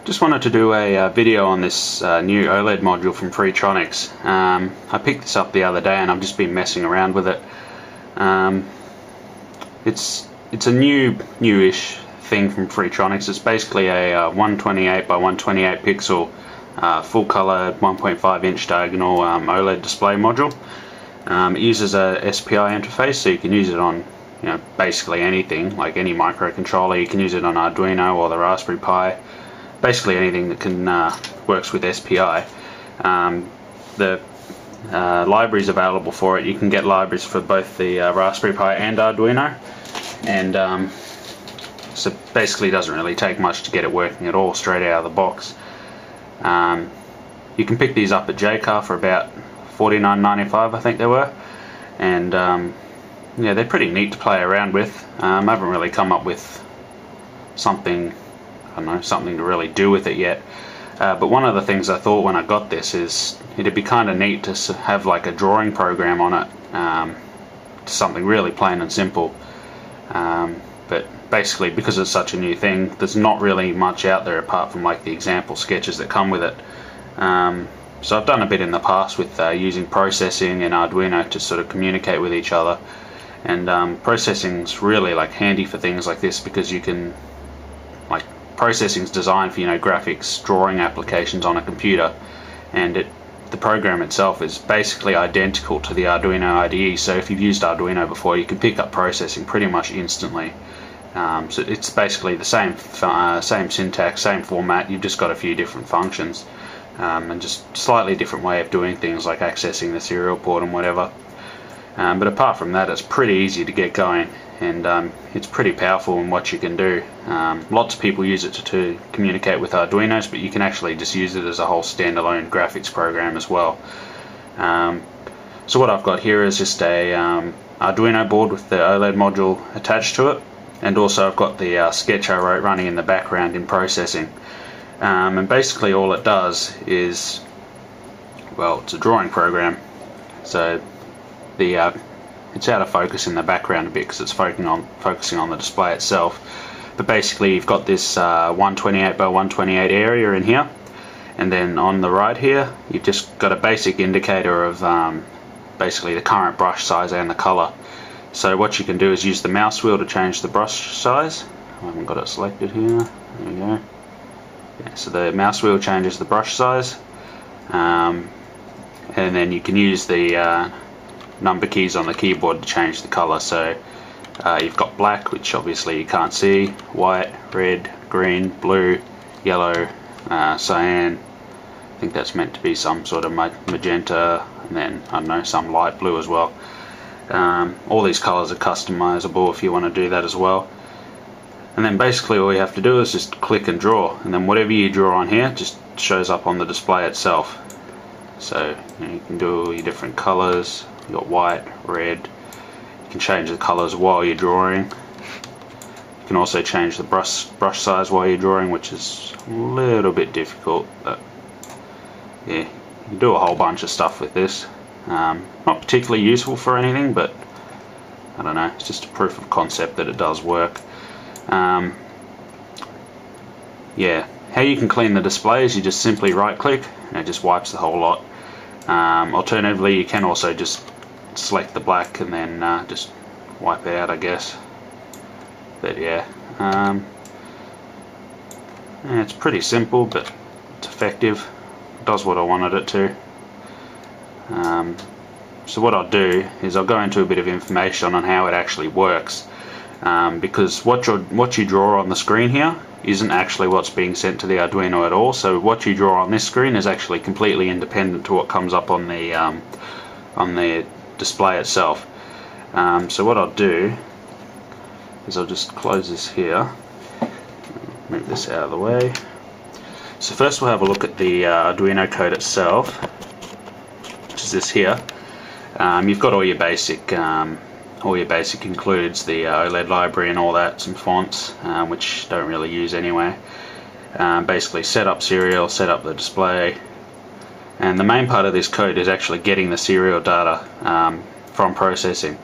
Just wanted to do a video on this new OLED module from Freetronics. I picked this up the other day and I've just been messing around with it. It's a newish thing from Freetronics. It's basically a 128 by 128 pixel full color 1.5 inch diagonal OLED display module. It uses a SPI interface, so you can use it on basically anything, like any microcontroller. You can use it on Arduino or the Raspberry Pi, basically anything that can works with SPI. The libraries available for it, you can get libraries for both the Raspberry Pi and Arduino, and so basically it doesn't really take much to get it working at all straight out of the box. You can pick these up at JCar for about $49.95, I think they were, and yeah, they're pretty neat to play around with. I haven't really come up with something to really do with it yet, but one of the things I thought when I got this is it'd be kind of neat to have like a drawing program on it, something really plain and simple. But basically, because it's such a new thing, there's not really much out there apart from like the example sketches that come with it. So I've done a bit in the past with using processing and Arduino to sort of communicate with each other, and processing's really like handy for things like this, because you can, like, processing's designed for graphics drawing applications on a computer, and the program itself is basically identical to the Arduino IDE. So if you've used Arduino before, you can pick up processing pretty much instantly. So it's basically the same syntax, same format. You've just got a few different functions, and just slightly different way of doing things, like accessing the serial port and whatever. But apart from that, it's pretty easy to get going, and it's pretty powerful in what you can do. Lots of people use it to communicate with Arduinos, but you can actually just use it as a whole standalone graphics program as well. So what I've got here is just a Arduino board with the OLED module attached to it, and also I've got the sketch I wrote running in the background in processing. And basically all it does is, well, it's a drawing program, so it's out of focus in the background a bit because it's focusing on the display itself. But basically you've got this 128 by 128 area in here, and then on the right here you've just got a basic indicator of basically the current brush size and the color. So what you can do is use the mouse wheel to change the brush size. I haven't got it selected here. There we go. Yeah, so the mouse wheel changes the brush size, and then you can use the number keys on the keyboard to change the color. So you've got black, which obviously you can't see, white, red, green, blue, yellow, cyan. I think that's meant to be some sort of magenta, and then I don't know, some light blue as well. All these colors are customizable if you want to do that as well. And then basically all you have to do is just click and draw, and then whatever you draw on here just shows up on the display itself. So you can do all your different colors. You've got white, red. You can change the colors while you're drawing. You can also change the brush size while you're drawing, which is a little bit difficult, but yeah, you can do a whole bunch of stuff with this. Not particularly useful for anything, but I don't know, it's just a proof of concept that it does work. Yeah, how you can clean the display is you just simply right click and it just wipes the whole lot. Alternatively, you can also just select the black and then just wipe it out, I guess. But yeah, it's pretty simple, but it's effective. It does what I wanted it to. So what I'll do is I'll go into a bit of information on how it actually works, because what you draw on the screen here isn't actually what's being sent to the Arduino at all. So what you draw on this screen is actually completely independent to what comes up on the display itself. So what I'll do is I'll just close this here, move this out of the way. So first we'll have a look at the Arduino code itself, which is this here. You've got all your basic includes the OLED library and all that, some fonts, which don't really use anyway. Basically set up serial, set up the display, and the main part of this code is actually getting the serial data from processing.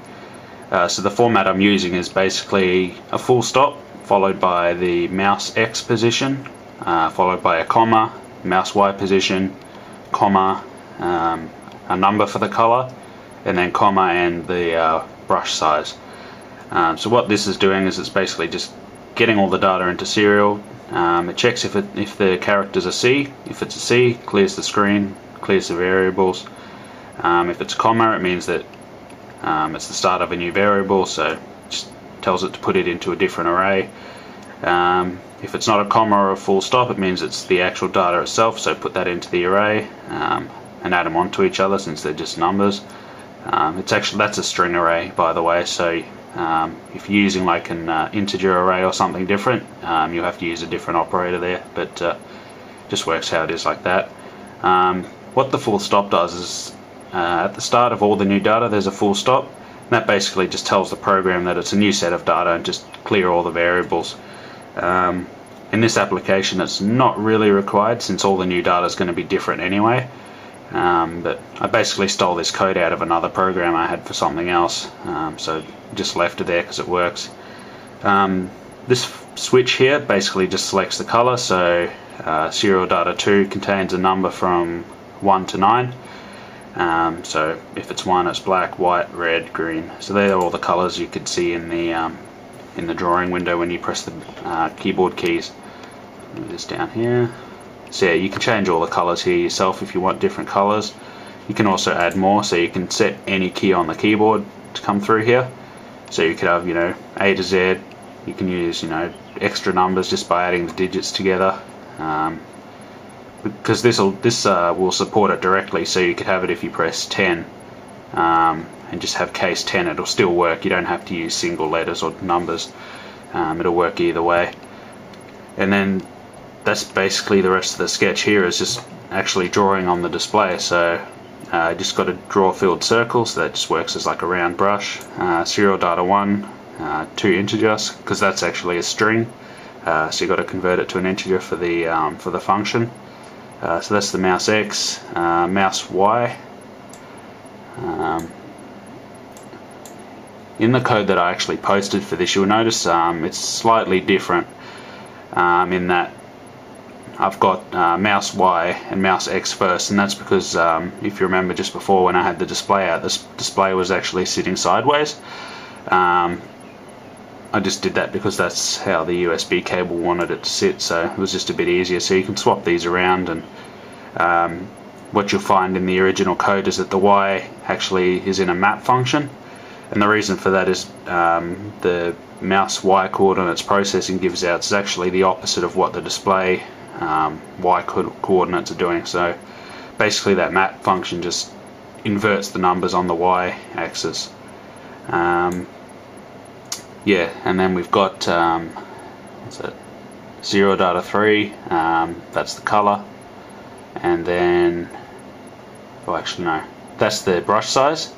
So the format I'm using is basically a full stop followed by the mouse X position, followed by a comma, mouse Y position, comma, a number for the color, and then comma and the brush size. So what this is doing is it's basically just getting all the data into serial. It checks if the characters are C. If it's a C, clears the screen, clears the variables. If it's a comma, it means that it's the start of a new variable, so just tells it to put it into a different array. If it's not a comma or a full stop, it means it's the actual data itself, so put that into the array and add them onto each other since they're just numbers. That's a string array, by the way, so if you're using like an integer array or something different, you'll have to use a different operator there, but just works how it is like that. What the full stop does is at the start of all the new data there's a full stop. That basically just tells the program that it's a new set of data and just clear all the variables. In this application it's not really required since all the new data is going to be different anyway, but I basically stole this code out of another program I had for something else, so just left it there because it works. This switch here basically just selects the color, so serial data 2 contains a number from 1 to 9. So if it's 1, it's black, white, red, green. So they're all the colors you could see in the drawing window when you press the keyboard keys. Move this down here. So yeah, you can change all the colors here yourself if you want different colors. You can also add more, so you can set any key on the keyboard to come through here. So you could have, A to Z. You can use, extra numbers just by adding the digits together. Because this will support it directly, so you could have it if you press 10 and just have case 10, it'll still work. You don't have to use single letters or numbers. It'll work either way. And then that's basically the rest of the sketch here, is just actually drawing on the display. So I just got to draw filled circles, so that just works as like a round brush. Serial data 1, 2 integers, because that's actually a string. So you've got to convert it to an integer for the function. So that's the mouse X, mouse Y. In the code that I actually posted for this, you'll notice it's slightly different in that I've got mouse Y and mouse X first, and that's because if you remember just before when I had the display out, this display was actually sitting sideways. I just did that because that's how the USB cable wanted it to sit, so it was just a bit easier. So you can swap these around, and what you'll find in the original code is that the Y actually is in a map function, and the reason for that is the mouse Y coordinates processing gives out is actually the opposite of what the display Y coordinates are doing. So basically that map function just inverts the numbers on the Y axis. Yeah, and then we've got what's that? Serial data 3, that's the color, and then that's the brush size.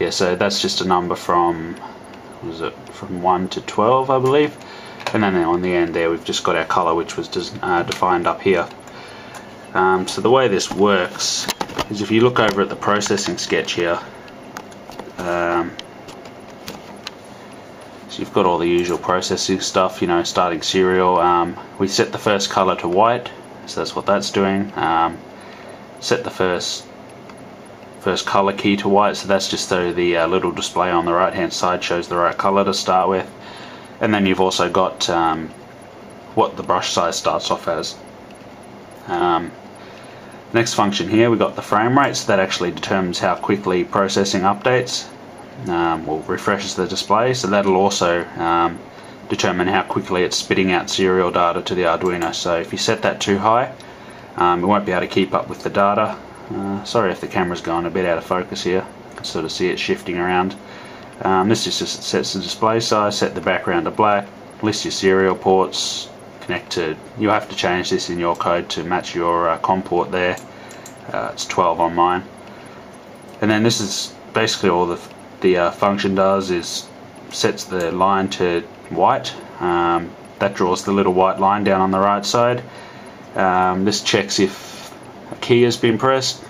Yeah, so that's just a number from from 1 to 12, I believe, and then on the end there we've just got our color, which was just defined up here. So the way this works is if you look over at the processing sketch here, so you've got all the usual processing stuff, starting serial. We set the first color to white, so that's what that's doing. Set the first color key to white, so that's just so the little display on the right hand side shows the right color to start with. And then you've also got what the brush size starts off as. Next function here, we've got the frame rate, so that actually determines how quickly processing updates. Or refreshes the display, so that'll also determine how quickly it's spitting out serial data to the Arduino. So if you set that too high, it won't be able to keep up with the data. Sorry if the camera's going a bit out of focus here. You can sort of see it shifting around. This just sets the display size, set the background to black, list your serial ports, connected. You'll have to change this in your code to match your COM port there. It's 12 on mine. And then this is basically all the function does is sets the line to white. That draws the little white line down on the right side. This checks if a key has been pressed,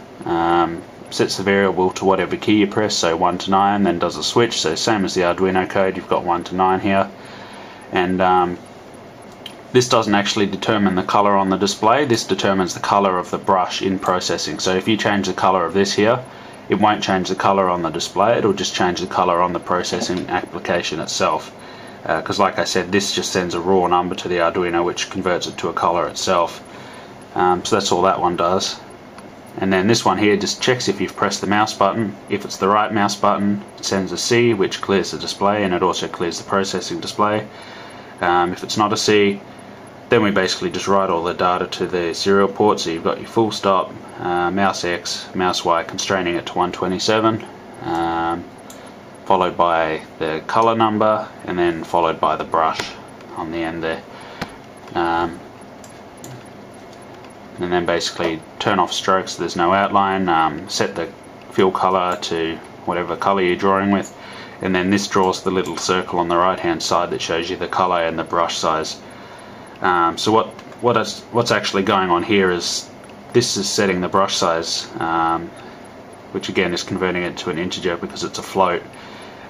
sets the variable to whatever key you press, so 1 to 9, then does a switch, so same as the Arduino code, you've got 1 to 9 here. And this doesn't actually determine the color on the display. This determines the color of the brush in processing. So if you change the color of this here, it won't change the color on the display, it'll just change the color on the processing application itself. Because like I said, this just sends a raw number to the Arduino which converts it to a color itself. So that's all that one does. And then this one here just checks if you've pressed the mouse button. If it's the right mouse button, it sends a C, which clears the display, and it also clears the processing display. If it's not a C, then we basically just write all the data to the serial port. So you've got your full stop, mouse X, mouse Y, constraining it to 127, followed by the color number, and then followed by the brush on the end there. And then basically turn off strokes so there's no outline, set the fill color to whatever color you're drawing with, and then this draws the little circle on the right hand side that shows you the color and the brush size. So what's actually going on here is this is setting the brush size, which again is converting it to an integer because it's a float,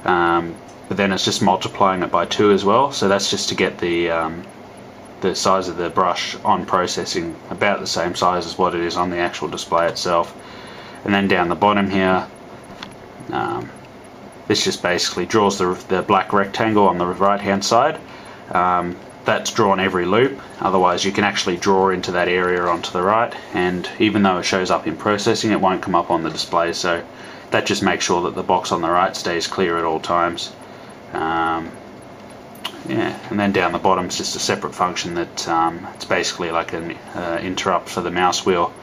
but then it's just multiplying it by 2 as well. So that's just to get the size of the brush on processing about the same size as what it is on the actual display itself. And then down the bottom here, this just basically draws the black rectangle on the right hand side. That's drawn every loop, otherwise you can actually draw into that area onto the right, and even though it shows up in processing, it won't come up on the display. So that just makes sure that the box on the right stays clear at all times. Yeah, and then down the bottom is just a separate function that it's basically like an interrupt for the mouse wheel.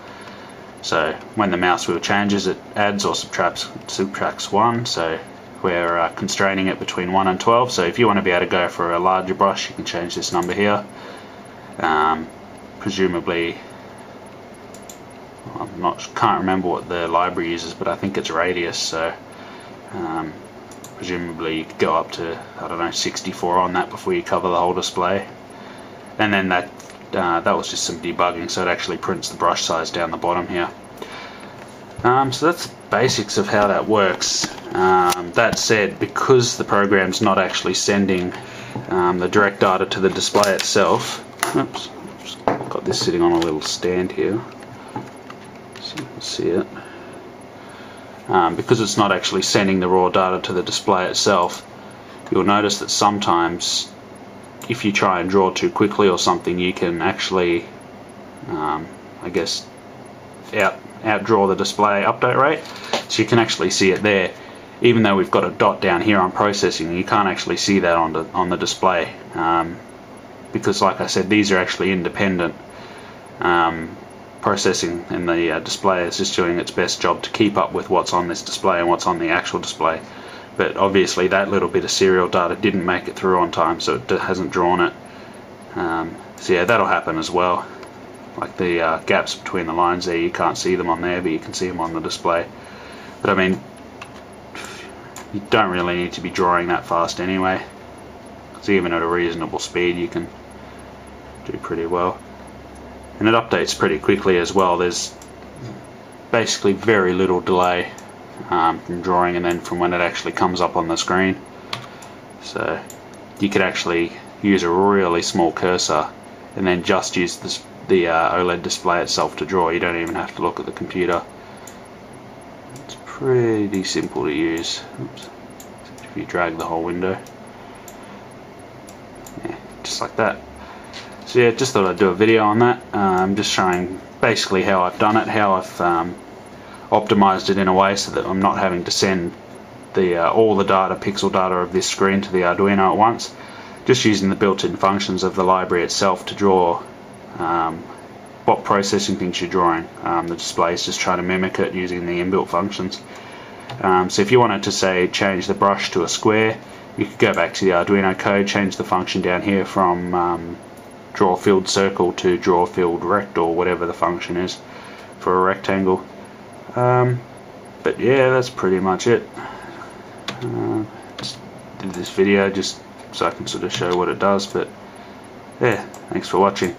So when the mouse wheel changes, it adds or subtracts 1. So we're constraining it between 1 and 12. So if you want to be able to go for a larger brush, you can change this number here. Presumably, can't remember what the library uses, but I think it's radius. So presumably you could go up to, I don't know, 64 on that before you cover the whole display. And then that was just some debugging, so it actually prints the brush size down the bottom here. So that's the basics of how that works. That said, because the program's not actually sending the direct data to the display itself, oops, I've got this sitting on a little stand here, so you can see it. Because it's not actually sending the raw data to the display itself, you'll notice that sometimes if you try and draw too quickly or something, you can actually, I guess, outdraw the display update rate. So you can actually see it there. Even though we've got a dot down here on processing, you can't actually see that on the display, because like I said, these are actually independent. Processing in the display is just doing its best job to keep up with what's on this display and what's on the actual display. But obviously that little bit of serial data didn't make it through on time, so it hasn't drawn it. So yeah, that'll happen as well. Like the gaps between the lines there, you can't see them on there, but you can see them on the display. But I mean, you don't really need to be drawing that fast anyway, because even at a reasonable speed you can do pretty well. And it updates pretty quickly as well. There's basically very little delay from drawing and then from when it actually comes up on the screen. So you could actually use a really small cursor and then just use the OLED display itself to draw. You don't even have to look at the computer. It's pretty simple to use. Oops. If you drag the whole window, yeah, just like that. So yeah, just thought I'd do a video on that. Just showing basically how I've done it, how I've optimized it in a way so that I'm not having to send all the data, pixel data of this screen to the Arduino at once. Just using the built-in functions of the library itself to draw what processing things you're drawing. The display is just trying to mimic it using the inbuilt functions. So if you wanted to say change the brush to a square, you could go back to the Arduino code, change the function down here from draw filled circle to draw filled rect, or whatever the function is for a rectangle. But yeah, that's pretty much it. Just did this video just so I can sort of show what it does, but yeah, thanks for watching.